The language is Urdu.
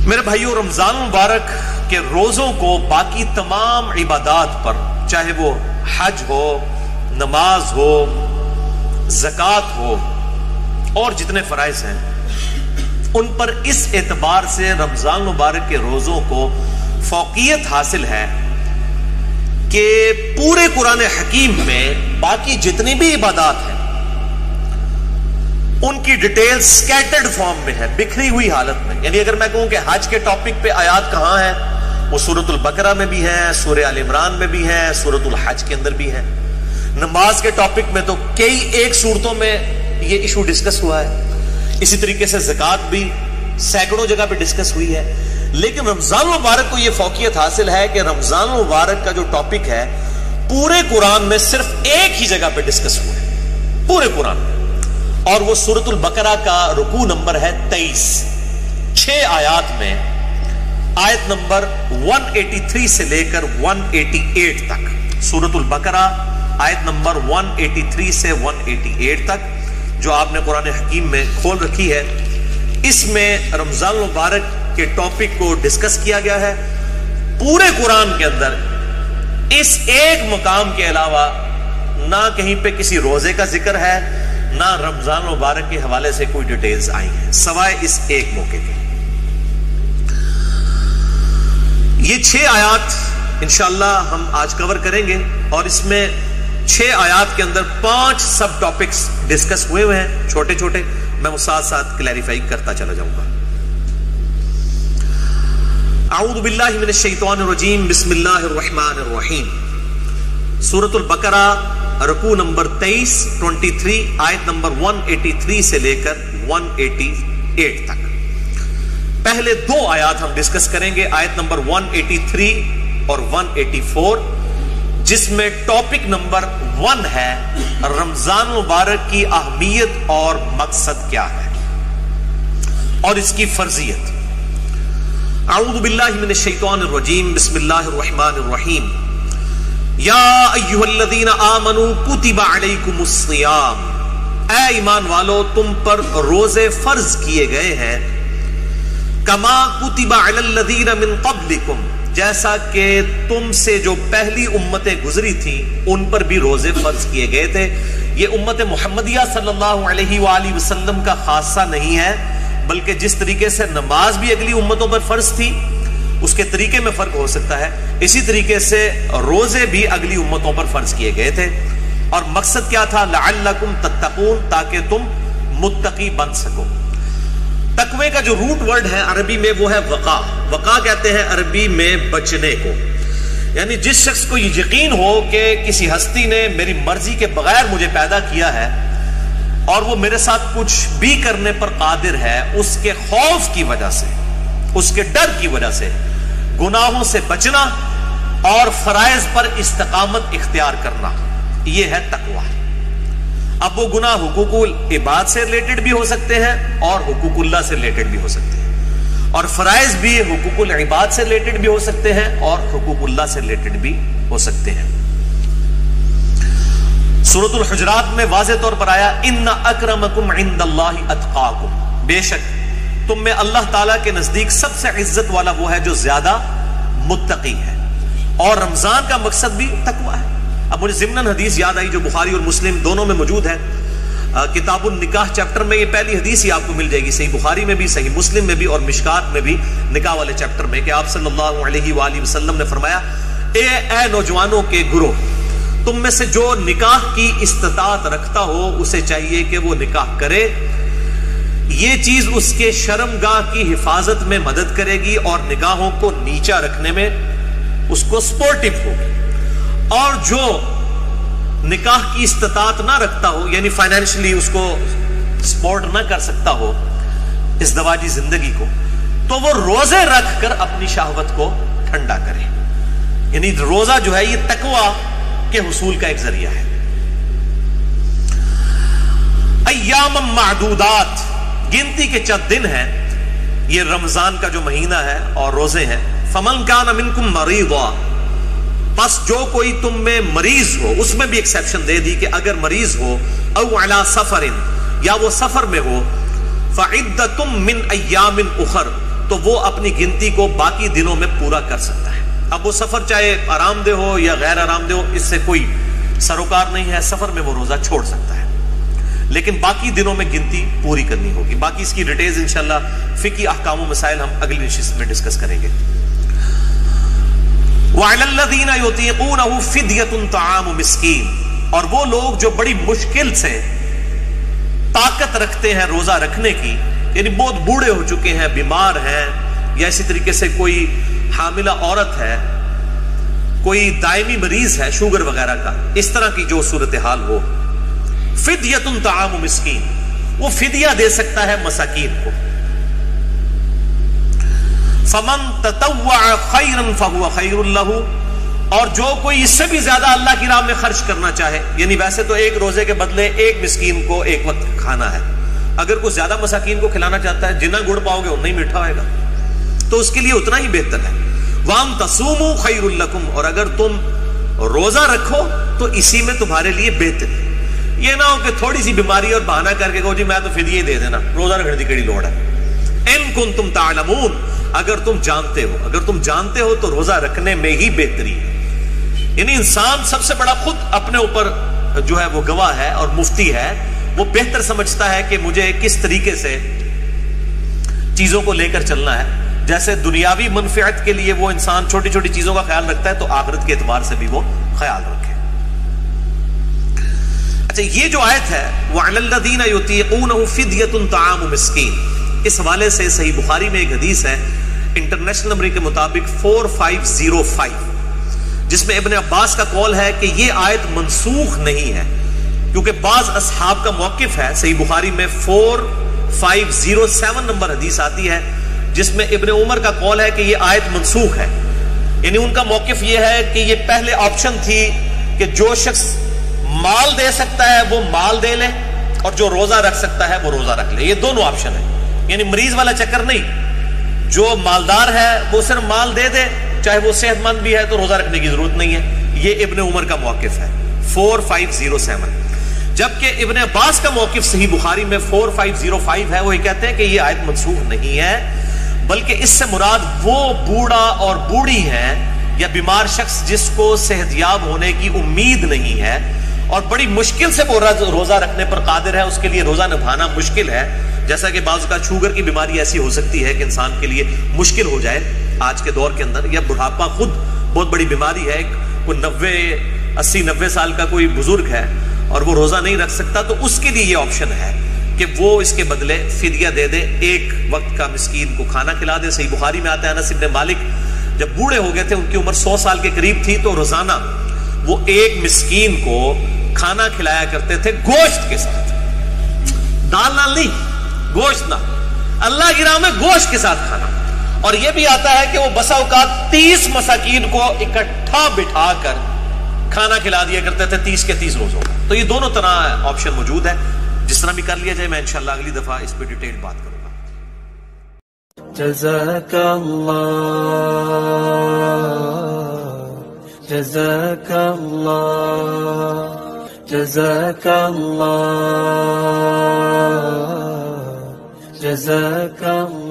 میرے بھائیوں، رمضان مبارک کے روزوں کو باقی تمام عبادات پر، چاہے وہ حج ہو، نماز ہو، زکوٰۃ ہو اور جتنے فرائض ہیں، ان پر اس اعتبار سے رمضان مبارک کے روزوں کو فوقیت حاصل ہے کہ پورے قرآن حکیم میں باقی جتنی بھی عبادات ہیں ان کی ڈیٹیل سکیٹرڈ فارم میں ہے، بکھری ہوئی حالت میں. یعنی اگر میں کہوں کہ حج کے ٹاپک پہ آیات کہاں ہیں، وہ سورۃ البقرہ میں بھی ہیں، سورہ آل عمران میں بھی ہیں، سورۃ الحج کے اندر بھی ہیں. نماز کے ٹاپک میں تو کئی ایک صورتوں میں یہ ایشو ڈسکس ہوا ہے. اسی طریقے سے زکوٰۃ بھی سینکڑوں جگہ پہ ڈسکس ہوئی ہے. لیکن رمضان مبارک کو یہ فوقیت حاصل ہے کہ رمضان مبارک کا جو ٹاپک ہے پورے قرآن میں صرف ایک ہی جگہ پہ ڈسکس ہوا ہے پورے قرآن میں، اور وہ سورۃ البقرہ کا رکوع نمبر ہے 23. 6 آیات میں آیت نمبر 183 سے لے کر 188 تک. سورۃ البقرہ آیت نمبر 183 سے 188 تک جو آپ نے قرآن حکیم میں کھول رکھی ہے، اس میں رمضان مبارک کے ٹاپک کو ڈسکس کیا گیا ہے. پورے قرآن کے اندر اس ایک مقام کے علاوہ نہ کہیں پہ کسی روزے کا ذکر ہے، نہ رمضان مبارک کے حوالے سے کوئی ڈیٹیلز آئی ہیں سوائے اس ایک موقع کے. یہ 6 آیات انشاءاللہ ہم آج کور کریں گے، اور اس میں 6 آیات کے اندر 5 سب ٹاپکس ڈسکس ہوئے ہیں چھوٹے چھوٹے. میں وہ ساتھ ساتھ کلیریفائی کرتا چلا جاؤں گا. اعوذ باللہ من الشیطان الرجیم، بسم اللہ الرحمن الرحیم. سورۃ البقرہ رکوع نمبر 23 آیت نمبر 183 سے لے کر 188 تک. پہلے 2 آیات ہم ڈسکس کریں گے، آیت نمبر 183 اور 184، جس میں ٹاپک نمبر 1 ہے رمضان مبارک کی اہمیت اور مقصد کیا ہے اور اس کی فرضیت. اعوذ باللہ من الشیطان الرجیم، بسم اللہ الرحمن الرحیم. یا ایھا الذین آمنوا کتب علیکم الصیام، اے ایمان والو تم پر روزے فرض کیے گئے ہیں. کما کتب علی الذین من قبلکم، جیسا کہ تم سے جو پہلی امتیں گزری تھیں ان پر بھی روزے فرض کیے گئے تھے. یہ امت محمدیہ صلی اللہ علیہ وآلہ وسلم کا خاصہ نہیں ہے، بلکہ جس طریقے سے نماز بھی اگلی امتوں پر فرض تھی اس کے طریقے میں فرق ہو سکتا ہے، اسی طریقے سے روزے بھی اگلی امتوں پر فرض کیے گئے تھے. اور مقصد کیا تھا؟ لعلکم تتقون، تاکہ تم متقی بن سکو. تقوی کا جو روٹ ورڈ ہے عربی میں وہ ہے وقا. وقا کہتے ہیں عربی میں بچنے کو. یعنی جس شخص کو یہ یقین ہو کہ کسی ہستی نے میری مرضی کے بغیر مجھے پیدا کیا ہے اور وہ میرے ساتھ کچھ بھی کرنے پر قادر ہے، اس کے خوف کی وجہ سے، اس کے ڈر کی وجہ سے گناہوں سے بچنا اور فرائض پر استقامت اختیار کرنا، یہ ہے تقوی. اب وہ گناہ حقوق العباد سے ریلیٹڈ بھی ہو سکتے ہیں اور حقوق اللہ سے ریلیٹڈ بھی ہو سکتے ہیں، اور فرائض بھی حقوق العباد سے ریلیٹڈ بھی ہو سکتے ہیں اور حقوق اللہ سے ریلیٹڈ بھی ہو سکتے ہیں. سورۃ الحجرات میں واضح طور پر آیا ان اکرمکم عند اللہ اتقاکم، بے شک تم میں اللہ تعالیٰ کے نزدیک سب سے عزت والا وہ ہے جو زیادہ متقی ہے. اور رمضان کا مقصد بھی تقوی ہے. اب مجھے ضمناً حدیث یاد آئی جو بخاری اور مسلم دونوں میں موجود ہے. کتاب النکاح چیپٹر میں یہ پہلی حدیث ہی آپ کو مل جائے گی، صحیح بخاری میں بھی، صحیح مسلم میں بھی اور مشکات میں بھی، نکاح والے چیپٹر میں، کہ آپ صلی اللہ علیہ وآلہ وسلم نے فرمایا اے نوجوانوں کے گروہ، تم میں سے جو نکاح کی استطاعت رکھتا ہو اسے چاہیے کہ وہ نکاح کرے. یہ چیز اس کے شرمگاہ کی حفاظت میں مدد کرے گی اور نگاہوں کو نیچا رکھنے میں اس کو سپورٹیو ہوگی. اور جو نکاح کی استطاعت نہ رکھتا ہو، یعنی فائنینشلی اس کو سپورٹ نہ کر سکتا ہو ازدواجی زندگی کو، تو وہ روزے رکھ کر اپنی شہوت کو ٹھنڈا کرے. یعنی روزہ جو ہے یہ تقوی کے حصول کا ایک ذریعہ ہے. ایام معدودات، گنتی کے چند دن ہیں، یہ رمضان کا جو مہینہ ہے اور روزے ہیں. فمن کان منکم مریضا، پس جو کوئی تم میں مریض ہو، اس میں بھی ایکسیپشن دے دی کہ اگر مریض ہو، او علی سفر، یا وہ سفر میں ہو، فعدۃ من ایام اخر، تو وہ اپنی گنتی کو باقی دنوں میں پورا کر سکتا ہے۔ اب وہ سفر چاہے آرام دہ ہو یا غیر آرام دہ ہو، اس سے کوئی سروکار نہیں ہے، سفر میں وہ روزہ چھوڑ سکتا ہے، لیکن باقی دنوں میں گنتی پوری کرنی ہوگی۔ باقی اس کی ڈیٹیلز انشاءاللہ فقہی احکام و مسائل ہم اگلی نشست میں ڈسکس کریں گے۔ وَعَلَى الَّذِينَ يُطِيقُونَهُ فِدْيَةٌ طَعَامُ مِسْكِينٍ، اور وہ لوگ جو بڑی مشکل سے طاقت رکھتے ہیں روزہ رکھنے کی، یعنی بہت بوڑھے ہو چکے ہیں، بیمار ہیں، یا اسی طریقے سے کوئی حاملہ عورت ہے، کوئی دائمی مریض ہے شوگر وغیرہ کا، اس طرح کی جو صورتحال ہو، فدیۃ طعام مسکین، وہ فدیہ دے سکتا ہے مساکین کو۔ فمن تطوع خیرا فہو خیر لہ، اور جو کوئی اس سے بھی زیادہ اللہ کی راہ میں خرچ کرنا چاہے، یعنی ویسے تو ایک روزے کے بدلے ایک مسکین کو ایک وقت کھانا ہے، اگر کوئی زیادہ مساکین کو کھلانا چاہتا ہے، جتنا گڑ پاؤ گے اتنا ہی میٹھا ہوئے گا، تو اس کے لیے اتنا ہی بہتر ہے۔ وَأَن تَصُومُوا خَيْرٌ لَكُمْ، اور اگر تم روزہ رکھو تو اسی میں تمہارے لیے بہتر ہے۔ یہ نہ ہو کہ تھوڑی سی بیماری اور بہانہ کر کے کہو جی میں تو فدیہ ہی دے دینا، روزہ رکھنے کی کیڑی لوڑ ہے۔ اِن كُنتُمْ تَعْلَمُونَ، اگر تم جانتے ہو تو روزہ رکھنے میں ہی بہتری ہے۔ یعنی انسان سب سے بڑا خود اپنے اوپر جو ہے وہ گواہ ہے اور مفتی ہے، وہ بہتر سمجھتا ہے کہ مجھے کس طریقے سے چیزوں کو لے کر چلنا ہے۔ جیسے دنیاوی منفعت کے لیے وہ انسان چھوٹی چھوٹی چیزوں کا خیال رکھتا ہے، تو آخرت کے اعتبار سے بھی وہ خیال رکھے۔ اچھا، یہ جو آیت ہے وَعَلَى الَّذِينَ يُطِيقُونَهُ فِدْيَةٌ طَعَامُ مِسْكِينٍ، اس حوالے سے صحیح بخاری میں ایک حدیث ہے انٹرنیشنل نمبر کے مطابق 4505، جس میں ابن عباس کا قول ہے کہ یہ آیت منسوخ نہیں ہے، کیونکہ بعض اصحاب کا موقف ہے۔ صحیح بخاری میں 4507 نمبر حدیث آتی ہے، جس میں ابن عمر کا قول ہے کہ یہ آیت منسوخ ہے، یعنی ان کا موقف یہ ہے کہ یہ پہلے آپشن تھی کہ جو شخص مال دے سکتا ہے وہ مال دے لے، اور جو روزہ رکھ سکتا ہے وہ روزہ رکھ لے، یہ دونوں آپشن ہیں، یعنی مریض والا چکر نہیں، جو مالدار ہے وہ صرف مال دے دے، چاہے وہ صحت مند بھی ہے تو روزہ رکھنے کی ضرورت نہیں ہے۔ یہ ابن عمر کا موقف ہے 4507، جبکہ ابن عباس کا موقف صحیح بخاری میں 4505 ہے، وہ یہ کہتے ہیں کہ یہ آیت منسوخ نہیں ہے، بلکہ اس سے مراد وہ بوڑھا اور بوڑھی ہیں یا بیمار شخص جس کو صحت یاب ہونے کی امید نہیں ہے اور بڑی مشکل سے وہ روزہ رکھنے پر قادر ہے، اس کے لیے روزہ نبھانا مشکل ہے۔ جیسا کہ بعض کا شوگر کی بیماری ایسی ہو سکتی ہے کہ انسان کے لیے مشکل ہو جائے آج کے دور کے اندر، یا بڑھاپا خود بہت بڑی بیماری ہے، کوئی 80-90 سال کا کوئی بزرگ ہے اور وہ روزہ نہیں رکھ سکتا، تو اس کے لیے یہ آپشن ہے کہ وہ اس کے بدلے فدیہ دے دے، ایک وقت کا مسکین کو کھانا کھلا دے۔ صحیح بخاری میں آتا ہے انس بن مالک جب بوڑھے ہو گئے تھے، ان کی عمر 100 سال کے قریب تھی، تو روزانہ وہ ایک مسکین کو کھانا کھلایا کرتے تھے گوشت کے ساتھ، دال نال نہیں، گوشت نہ، اللہ کی راہ میں گوشت کے ساتھ کھانا۔ اور یہ بھی آتا ہے کہ وہ بسا اوقات 30 مساکین کو اکٹھا بٹھا کر کھانا کھلا دیا کرتے تھے 30 کے 30 روزوں کا۔ تو یہ دونوں طرح آپشن موجود ہے، جس طرح بھی کر لیا جائے۔ میں انشاءاللہ اگلی دفعہ اس پہ ڈیٹیل بات کروں گا۔ جزاک اللہ، جزاک اللہ، جزاک اللہ، جزاک اللہ۔